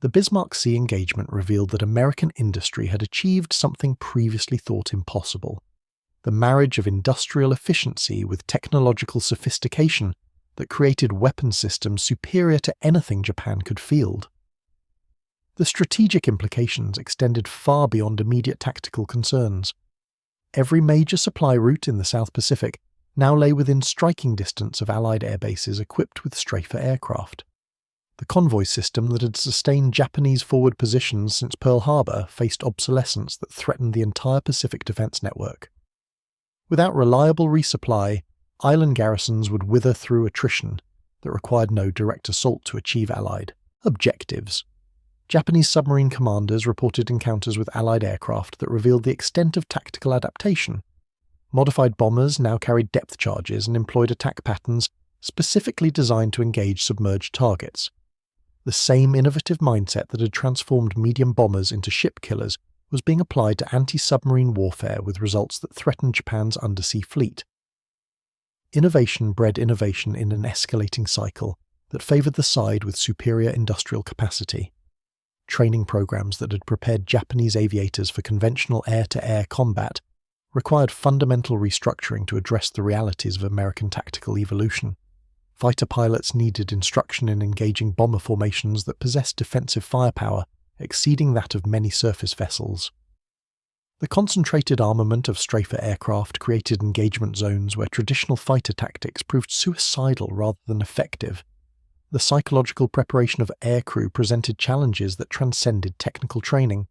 The Bismarck Sea engagement revealed that American industry had achieved something previously thought impossible: the marriage of industrial efficiency with technological sophistication that created weapon systems superior to anything Japan could field. The strategic implications extended far beyond immediate tactical concerns. Every major supply route in the South Pacific now lay within striking distance of Allied air bases equipped with strafer aircraft. The convoy system that had sustained Japanese forward positions since Pearl Harbor faced obsolescence that threatened the entire Pacific defense network. Without reliable resupply, island garrisons would wither through attrition that required no direct assault to achieve Allied objectives. Japanese submarine commanders reported encounters with Allied aircraft that revealed the extent of tactical adaptation. Modified bombers now carried depth charges and employed attack patterns specifically designed to engage submerged targets. The same innovative mindset that had transformed medium bombers into ship killers was being applied to anti-submarine warfare with results that threatened Japan's undersea fleet. Innovation bred innovation in an escalating cycle that favoured the side with superior industrial capacity. Training programs that had prepared Japanese aviators for conventional air-to-air combat required fundamental restructuring to address the realities of American tactical evolution. Fighter pilots needed instruction in engaging bomber formations that possessed defensive firepower exceeding that of many surface vessels. The concentrated armament of strafer aircraft created engagement zones where traditional fighter tactics proved suicidal rather than effective. The psychological preparation of aircrew presented challenges that transcended technical training.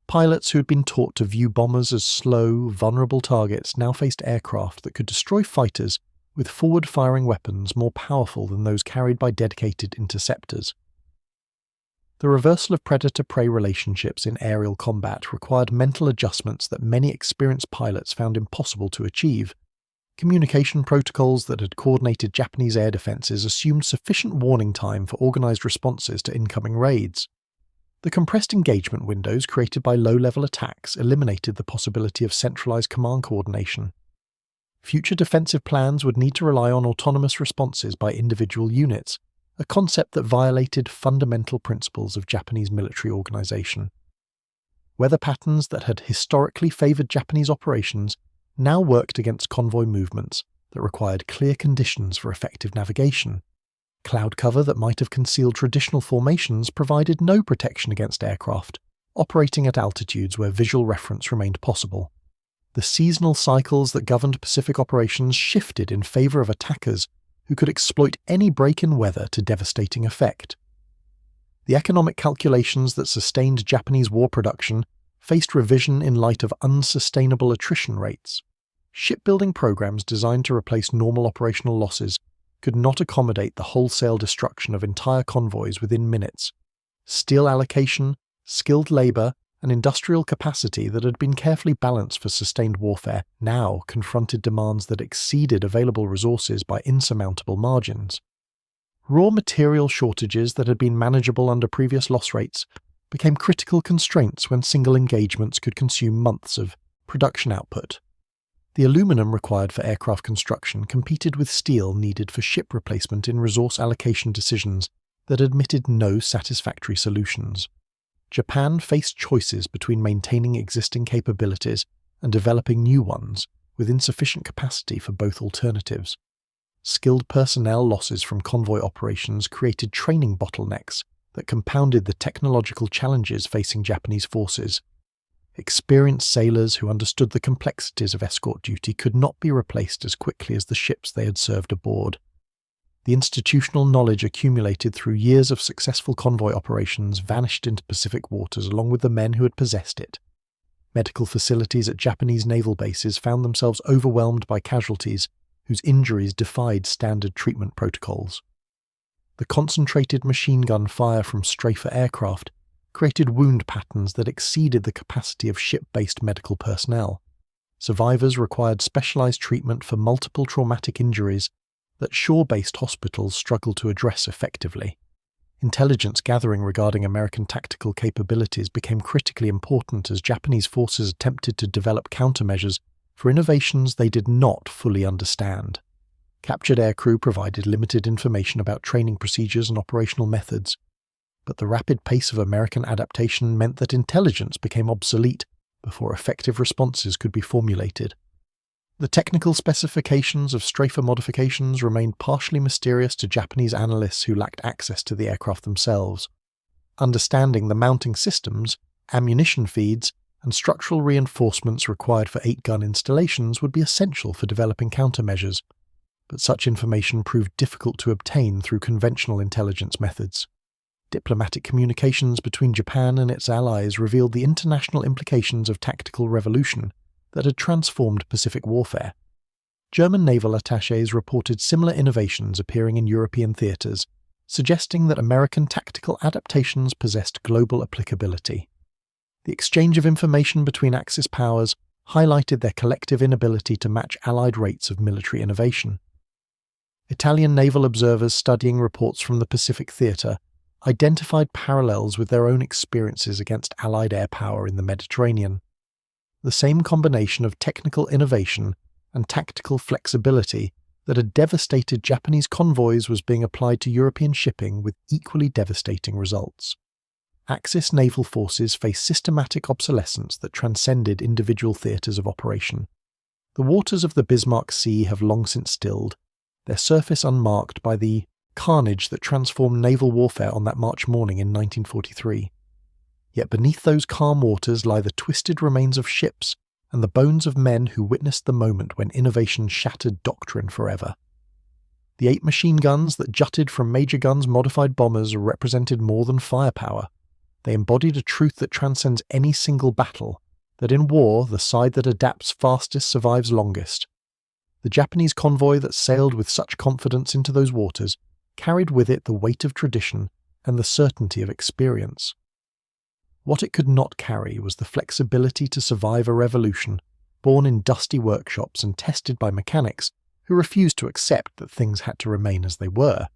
Pilots who had been taught to view bombers as slow, vulnerable targets now faced aircraft that could destroy fighters with forward-firing weapons more powerful than those carried by dedicated interceptors. The reversal of predator-prey relationships in aerial combat required mental adjustments that many experienced pilots found impossible to achieve. Communication protocols that had coordinated Japanese air defenses assumed sufficient warning time for organized responses to incoming raids. The compressed engagement windows created by low-level attacks eliminated the possibility of centralized command coordination. Future defensive plans would need to rely on autonomous responses by individual units, a concept that violated fundamental principles of Japanese military organization. Weather patterns that had historically favored Japanese operations now worked against convoy movements that required clear conditions for effective navigation. Cloud cover that might have concealed traditional formations provided no protection against aircraft, operating at altitudes where visual reference remained possible. The seasonal cycles that governed Pacific operations shifted in favor of attackers who could exploit any break in weather to devastating effect. The economic calculations that sustained Japanese war production faced revision in light of unsustainable attrition rates. Shipbuilding programs designed to replace normal operational losses could not accommodate the wholesale destruction of entire convoys within minutes. Steel allocation, skilled labor, and industrial capacity that had been carefully balanced for sustained warfare now confronted demands that exceeded available resources by insurmountable margins. Raw material shortages that had been manageable under previous loss rates became critical constraints when single engagements could consume months of production output. The aluminum required for aircraft construction competed with steel needed for ship replacement in resource allocation decisions that admitted no satisfactory solutions. Japan faced choices between maintaining existing capabilities and developing new ones, with insufficient capacity for both alternatives. Skilled personnel losses from convoy operations created training bottlenecks that compounded the technological challenges facing Japanese forces. Experienced sailors who understood the complexities of escort duty could not be replaced as quickly as the ships they had served aboard. The institutional knowledge accumulated through years of successful convoy operations vanished into Pacific waters along with the men who had possessed it. Medical facilities at Japanese naval bases found themselves overwhelmed by casualties whose injuries defied standard treatment protocols. The concentrated machine gun fire from strafer aircraft created wound patterns that exceeded the capacity of ship-based medical personnel. Survivors required specialized treatment for multiple traumatic injuries that shore-based hospitals struggled to address effectively. Intelligence gathering regarding American tactical capabilities became critically important as Japanese forces attempted to develop countermeasures for innovations they did not fully understand. Captured aircrew provided limited information about training procedures and operational methods, but the rapid pace of American adaptation meant that intelligence became obsolete before effective responses could be formulated. The technical specifications of strafer modifications remained partially mysterious to Japanese analysts who lacked access to the aircraft themselves. Understanding the mounting systems, ammunition feeds, and structural reinforcements required for 8-gun installations would be essential for developing countermeasures, but such information proved difficult to obtain through conventional intelligence methods. Diplomatic communications between Japan and its allies revealed the international implications of tactical revolution that had transformed Pacific warfare. German naval attachés reported similar innovations appearing in European theatres, suggesting that American tactical adaptations possessed global applicability. The exchange of information between Axis powers highlighted their collective inability to match Allied rates of military innovation. Italian naval observers studying reports from the Pacific theatre identified parallels with their own experiences against Allied air power in the Mediterranean. The same combination of technical innovation and tactical flexibility that had devastated Japanese convoys was being applied to European shipping with equally devastating results. Axis naval forces faced systematic obsolescence that transcended individual theatres of operation. The waters of the Bismarck Sea have long since stilled, their surface unmarked by the carnage that transformed naval warfare on that March morning in 1943. Yet beneath those calm waters lie the twisted remains of ships and the bones of men who witnessed the moment when innovation shattered doctrine forever. The 8 machine guns that jutted from Major Guns modified bombers represented more than firepower. They embodied a truth that transcends any single battle, that in war the side that adapts fastest survives longest. The Japanese convoy that sailed with such confidence into those waters carried with it the weight of tradition and the certainty of experience. What it could not carry was the flexibility to survive a revolution, born in dusty workshops and tested by mechanics who refused to accept that things had to remain as they were.